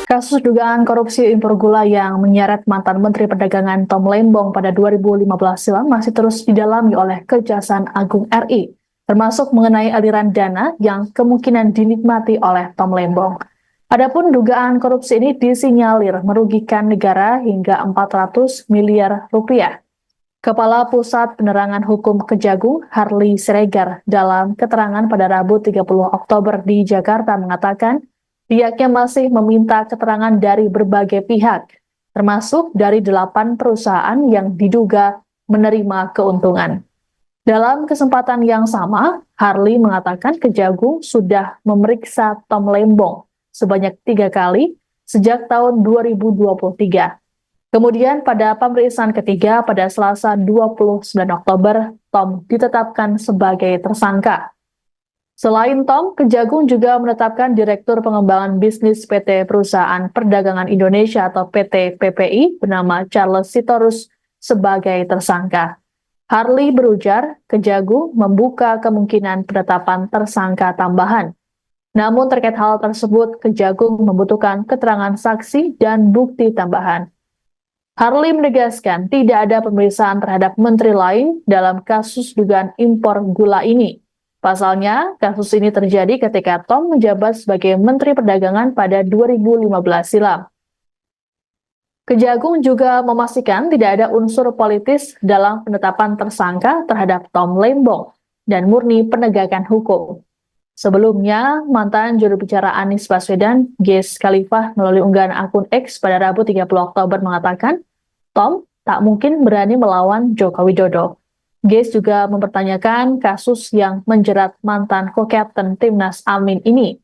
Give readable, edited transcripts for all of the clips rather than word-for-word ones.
Kasus dugaan korupsi impor gula yang menyeret mantan Menteri Perdagangan Tom Lembong pada 2015 silam masih terus didalami oleh Kejaksaan Agung RI, termasuk mengenai aliran dana yang kemungkinan dinikmati oleh Tom Lembong. Adapun dugaan korupsi ini disinyalir merugikan negara hingga 400 miliar rupiah. Kepala Pusat Penerangan Hukum Kejagung, Harley Siregar, dalam keterangan pada Rabu 30 Oktober di Jakarta mengatakan, pihaknya masih meminta keterangan dari berbagai pihak, termasuk dari 8 perusahaan yang diduga menerima keuntungan. Dalam kesempatan yang sama, Harley mengatakan Kejagung sudah memeriksa Tom Lembong sebanyak 3 kali sejak tahun 2023. Kemudian pada pemeriksaan ketiga pada Selasa 29 Oktober, Tom ditetapkan sebagai tersangka. Selain Tom, Kejagung juga menetapkan Direktur Pengembangan Bisnis PT Perusahaan Perdagangan Indonesia atau PT PPI bernama Charles Sitorus sebagai tersangka. Harley berujar, Kejagung membuka kemungkinan penetapan tersangka tambahan. Namun terkait hal tersebut, Kejagung membutuhkan keterangan saksi dan bukti tambahan. Harley menegaskan tidak ada pemeriksaan terhadap menteri lain dalam kasus dugaan impor gula ini. Pasalnya, kasus ini terjadi ketika Tom menjabat sebagai Menteri Perdagangan pada 2015 silam. Kejagung juga memastikan tidak ada unsur politis dalam penetapan tersangka terhadap Tom Lembong dan murni penegakan hukum. Sebelumnya, mantan juru bicara Anies Baswedan, Ges Khalifah, melalui unggahan akun X pada Rabu 30 Oktober mengatakan, Tom tak mungkin berani melawan Joko Widodo. Ges juga mempertanyakan kasus yang menjerat mantan co-captain Timnas Amin ini.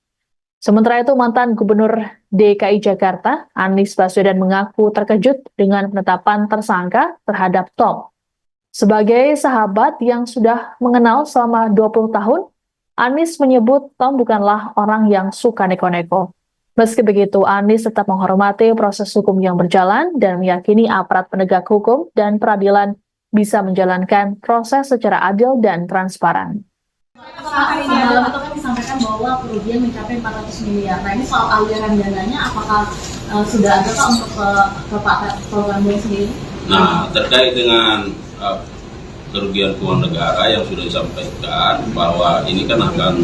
Sementara itu, mantan Gubernur DKI Jakarta, Anies Baswedan mengaku terkejut dengan penetapan tersangka terhadap Tom. Sebagai sahabat yang sudah mengenal selama 20 tahun, Anies menyebut Tom bukanlah orang yang suka neko-neko. Meski begitu, Anies tetap menghormati proses hukum yang berjalan dan meyakini aparat penegak hukum dan peradilan bisa menjalankan proses secara adil dan transparan. Apakah ini dalam itu kan disampaikan bahwa kerugian mencapai 400 miliar. Nah, ini soal aliran dananya, apakah sudah ada Pak untuk ke Pak Lembong sendiri? Nah, terkait dengan kerugian keuangan negara yang sudah disampaikan bahwa ini kan akan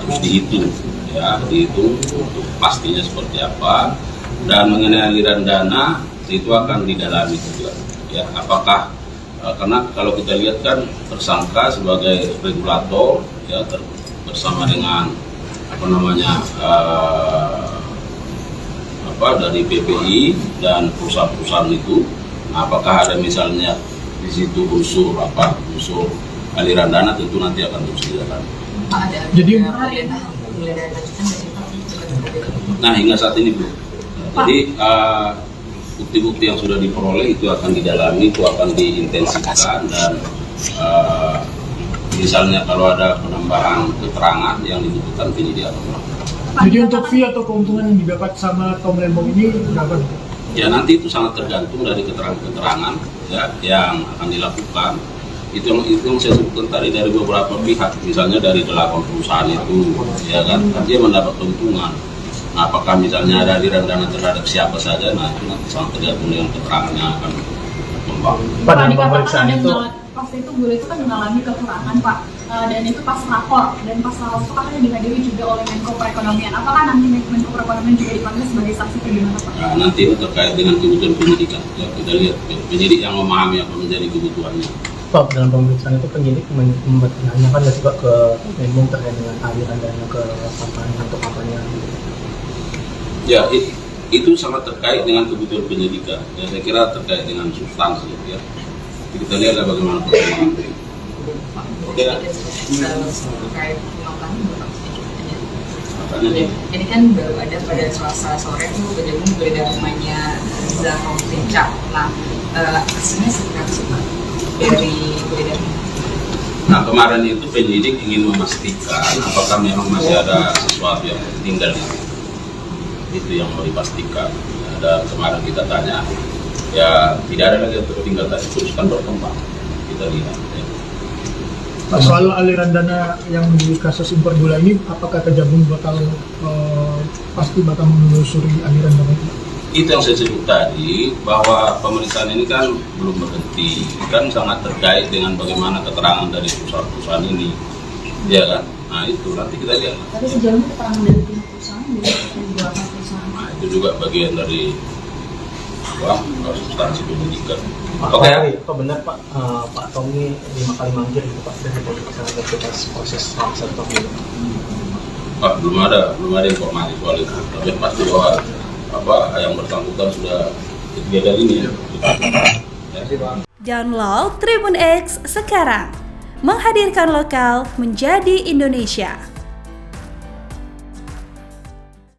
terus dihitung, ya, dihitung untuk pastinya seperti apa, dan mengenai aliran dana itu akan didalami juga, ya, apakah karena kalau kita lihat kan tersangka sebagai regulator, ya, bersama dengan dari PPI dan perusahaan-perusahaan itu, nah, apakah ada misalnya di situ unsur aliran dana, tentu nanti akan terus didalami. Jadi nah, hingga saat ini belum. Jadi bukti-bukti yang sudah diperoleh itu akan didalami, itu akan diintensifkan, dan misalnya kalau ada penambahan keterangan yang dibutuhkan penyidik akan melakukan. Jadi untuk fee atau keuntungan yang didapat sama Tom Lembong ini berapa? Ya, nanti itu sangat tergantung dari keterangan-keterangan, ya, yang akan dilakukan. Itu yang saya sebutkan tadi dari beberapa pihak, misalnya dari 8 perusahaan itu, ya kan, dia mendapat keuntungan. Nah, apakah misalnya ada aliran dana terhadap siapa saja, nah itu nanti sangat tergantung dengan keterangan yang akan berkembang. Pada pemeriksaan itu, pas itu gula itu kan mengalami kekurangan Pak, dan itu pas lapor, dan pas lapor itu katanya dihadiri juga oleh Menko Perekonomian. Apakah nanti Menko Perekonomian juga dipanggil sebagai saksi atau gimana Pak? Nah, nanti itu terkait dengan kebutuhan penyidikan, ya, kita lihat penyidik yang memahami apa menjadi kebutuhannya. Pak, dalam pemeriksaan itu penyidik menanyakan juga ke Lembong terkait dengan aliran dana ke kampanye untuk kampanye. Ya, itu sangat terkait dengan kebutuhan penyidikan. Ya, saya kira terkait dengan substansi, ya. Kita lihat bagaimana perkembangan. Oke. Ini kan baru ada pada Selasa sore tuh Kejagung beredar namanya Zahra Pencak. Nah, hasilnya seperti apa dari beredar? Nah, kemarin itu penyidik ingin memastikan apakah memang masih ada sesuatu yang tinggal di situ. Itu yang mau dipastikan. Ada kemarin kita tanya, ya tidak ada lagi yang tertinggal tadi, terus kan berkembang. Kita lihat. Ya. Pak, soal aliran dana yang di kasus impor gula ini, apakah Kejagung bakal pasti bakal menelusuri aliran dana itu? Itu yang saya sebut tadi, bahwa pemeriksaan ini kan belum berhenti, kan sangat terkait dengan bagaimana keterangan dari perusahaan-perusahaan ini, ya kan? Nah itu nanti kita lihat. Tapi sejauh ini keterangan dari pihak perusahaan dari beberapa perusahaan. Nah itu juga bagian dari substansi penyidikan. Oke, apa benar Pak, Pak Tommy 5 kali manggil gitu Pak dari pemeriksaan atas proses Ramsar Tommy? Pak, belum ada informasi soal itu. Tapi yang pasti bahwa yang bersangkutan sudah 3 kali ini ya. Download Tribun X sekarang, menghadirkan lokal menjadi Indonesia.